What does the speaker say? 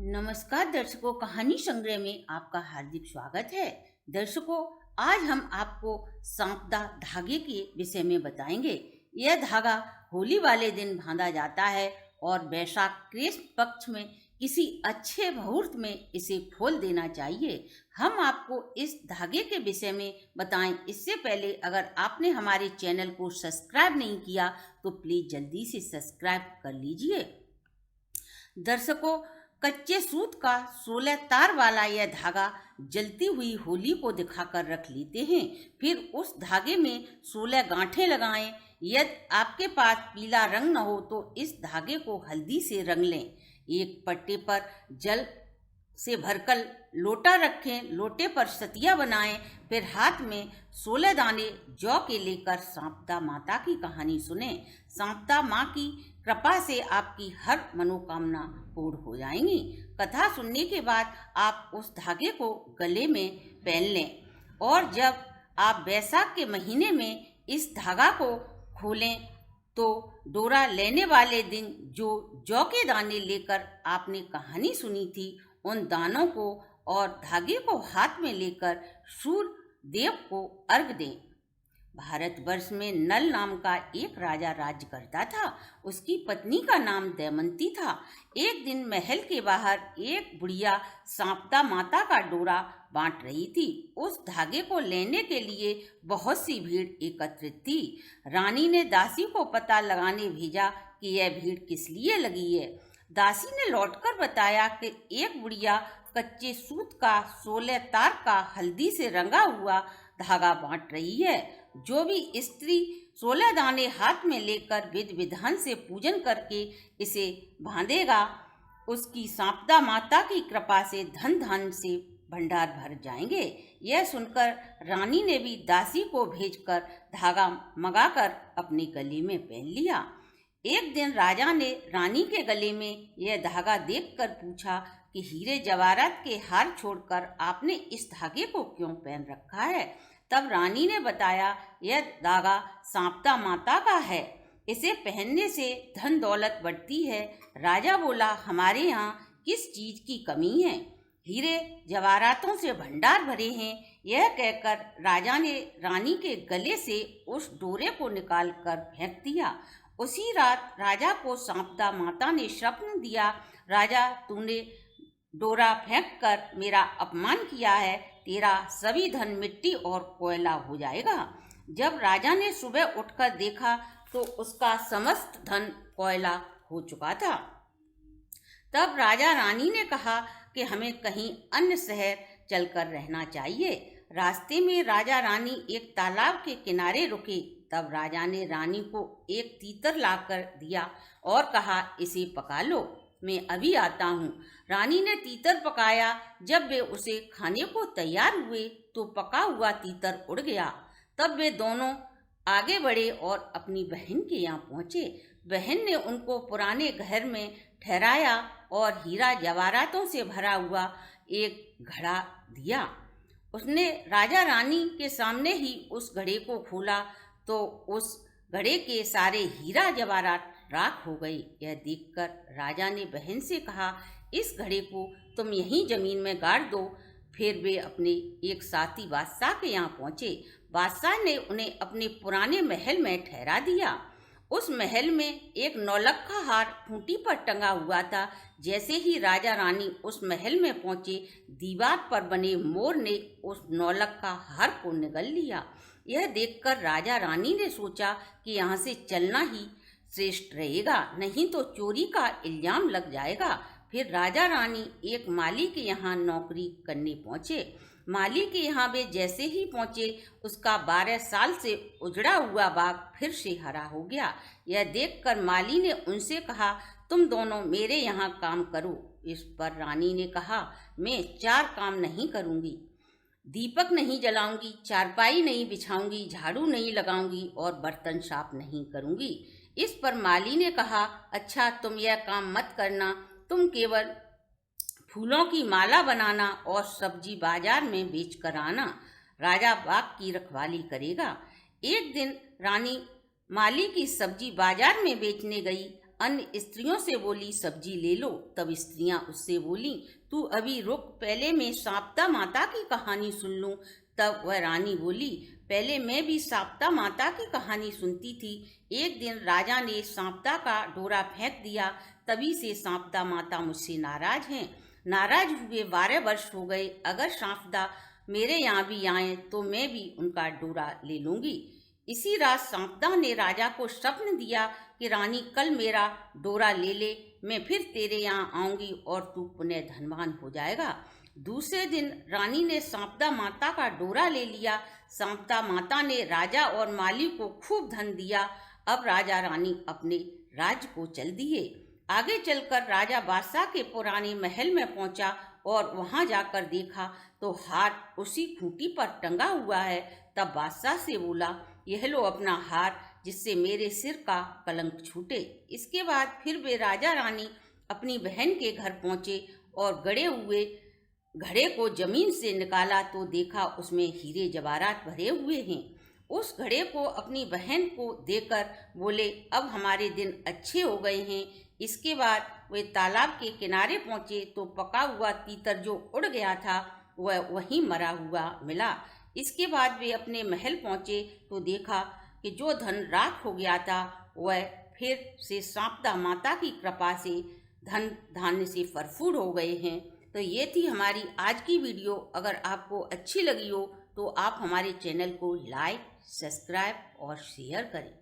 नमस्कार दर्शकों, कहानी संग्रह में आपका हार्दिक स्वागत है। दर्शकों, आज हम आपको सांपदा धागे के विषय में बताएंगे। यह धागा होली वाले दिन बांधा जाता है और वैशाख कृष्ण पक्ष में किसी अच्छे मुहूर्त में इसे खोल देना चाहिए। हम आपको इस धागे के विषय में बताएं इससे पहले अगर आपने हमारे चैनल को सब्सक्राइब नहीं किया तो प्लीज जल्दी से सब्सक्राइब कर लीजिए। दर्शकों, कच्चे सूत का 16 तार वाला यह धागा जलती हुई होली को दिखाकर रख लेते हैं। फिर उस धागे में 16 गांठें लगाएं। यदि आपके पास पीला रंग न हो तो इस धागे को हल्दी से रंग लें। एक पट्टे पर जल से भरकर लोटा रखें, लोटे पर सतिया बनाएं। फिर हाथ में 16 दाने जौ के लेकर सांपदा माता की कहानी सुने। सांपदा माँ की कृपा से आपकी हर मनोकामना पूर्ण हो जाएंगी। कथा सुनने के बाद आप उस धागे को गले में पहन लें और जब आप वैशाख के महीने में इस धागा को खोलें तो डोरा लेने वाले दिन जो जौ के दाने लेकर आपने कहानी सुनी थी उन दानों को और धागे को हाथ में लेकर सूर्य देव को अर्घ दें। भारतवर्ष में नल नाम का एक राजा राज्य करता था। उसकी पत्नी का नाम दमयंती था। एक दिन महल के बाहर एक बुढ़िया सांपदा माता का डोरा बांट रही थी। उस धागे को लेने के लिए बहुत सी भीड़ एकत्रित थी। रानी ने दासी को पता लगाने भेजा कि यह भीड़ किस लिए लगी है। दासी ने लौटकर बताया कि एक बुढ़िया कच्चे सूत का 16 तार का हल्दी से रंगा हुआ धागा बांट रही है। जो भी स्त्री 16 दाने हाथ में लेकर विधि विधान से पूजन करके इसे बांधेगा उसकी सांपदा माता की कृपा से धन धान से भंडार भर जाएंगे। यह सुनकर रानी ने भी दासी को भेजकर धागा मंगाकर अपने गले में पहन लिया। एक दिन राजा ने रानी के गले में यह धागा देखकर पूछा कि हीरे जवाहरात के हार छोड़कर आपने इस धागे को क्यों पहन रखा है। तब रानी ने बताया, यह धागा सांपदा माता का है, इसे पहनने से धन दौलत बढ़ती है। राजा बोला, हमारे यहाँ किस चीज की कमी है, हीरे जवाहरातों से भंडार भरे हैं। यह कहकर राजा ने रानी के गले से उस डोरे को निकाल कर फेंक दिया। उसी रात राजा को सांपदा माता ने स्वप्न दिया, राजा तूने डोरा फेंक कर मेरा अपमान किया है, तेरा सभी धन मिट्टी और कोयला हो जाएगा। जब राजा ने सुबह उठकर देखा तो उसका समस्त धन कोयला हो चुका था। तब राजा रानी ने कहा कि हमें कहीं अन्य शहर चलकर रहना चाहिए। रास्ते में राजा रानी एक तालाब के किनारे रुके। तब राजा ने रानी को एक तीतर लाकर दिया और कहा, इसे पका लो, मैं अभी आता हूँ। रानी ने तीतर पकाया। जब वे उसे खाने को तैयार हुए तो पका हुआ तीतर उड़ गया। तब वे दोनों आगे बढ़े और अपनी बहन के यहाँ पहुँचे। बहन ने उनको पुराने घर में ठहराया और हीरा जवाहरातों से भरा हुआ एक घड़ा दिया। उसने राजा रानी के सामने ही उस घड़े को खोला तो उस घड़े के सारे हीरा जवाहरात राख हो गए। यह देखकर राजा ने बहन से कहा, इस घड़े को तुम यहीं जमीन में गाड़ दो। फिर वे अपने एक साथी बादशाह के यहाँ पहुँचे। बादशाह ने उन्हें अपने पुराने महल में ठहरा दिया। उस महल में एक नौलखा हार खूंटी पर टंगा हुआ था। जैसे ही राजा रानी उस महल में पहुंचे, दीवार पर बने मोर ने उस नौलखा हार को निगल लिया। यह देखकर राजा रानी ने सोचा कि यहाँ से चलना ही श्रेष्ठ रहेगा, नहीं तो चोरी का इल्जाम लग जाएगा। फिर राजा रानी एक माली के यहाँ नौकरी करने पहुँचे। माली के यहाँ वे जैसे ही पहुँचे, उसका 12 साल से उजड़ा हुआ बाग फिर से हरा हो गया। यह देखकर माली ने उनसे कहा, तुम दोनों मेरे यहाँ काम करो। इस पर रानी ने कहा, मैं 4 काम नहीं करूँगी, दीपक नहीं जलाऊंगी, चारपाई नहीं बिछाऊंगी, झाड़ू नहीं लगाऊंगी और बर्तन साफ नहीं करूँगी। इस पर माली ने कहा, अच्छा तुम यह काम मत करना, तुम केवल फूलों की माला बनाना और सब्जी बाजार में बेच कर आना, राजा बाग की रखवाली करेगा। एक दिन रानी माली की सब्जी बाजार में बेचने गई। अन्य स्त्रियों से बोली, सब्जी ले लो। तब स्त्रियां उससे बोली, तू अभी रुक, पहले मैं शांता माता की कहानी सुन लूं। तब वह रानी बोली, पहले मैं भी शांता माता की कहानी सुनती थी। एक दिन राजा ने शांता का डोरा फेंक दिया, तभी से शांता माता मुझसे नाराज हैं। नाराज हुए 12 वर्ष हो गए। अगर शांता मेरे यहाँ भी आए तो मैं भी उनका डोरा ले लूंगी। इसी रात शांता ने राजा को स्वप्न दिया कि रानी, कल मेरा डोरा ले ले, मैं फिर तेरे यहाँ आऊंगी और तू पुनः धनवान हो जाएगा। दूसरे दिन रानी ने शांता माता का डोरा ले लिया। शांता माता ने राजा और माली को खूब धन दिया। अब राजा रानी अपने राज्य को चल दिए। आगे चलकर राजा बादशाह के पुराने महल में पहुंचा और वहां जाकर देखा तो हार उसी खूंटी पर टंगा हुआ है। तब बादशाह से बोला, यह लो अपना हार, जिससे मेरे सिर का कलंक छूटे। इसके बाद फिर वे राजा रानी अपनी बहन के घर पहुंचे और गड़े हुए घड़े को जमीन से निकाला तो देखा उसमें हीरे जवाहरात भरे हुए हैं। उस घड़े को अपनी बहन को देकर बोले, अब हमारे दिन अच्छे हो गए हैं। इसके बाद वे तालाब के किनारे पहुंचे तो पका हुआ तीतर जो उड़ गया था वह वहीं मरा हुआ मिला। इसके बाद वे अपने महल पहुंचे तो देखा कि जो धन राख हो गया था वह फिर से शांता माता की कृपा से धन धान्य से भरपूर हो गए हैं। तो ये थी हमारी आज की वीडियो। अगर आपको अच्छी लगी हो तो आप हमारे चैनल को लाइक, सब्सक्राइब और शेयर करें।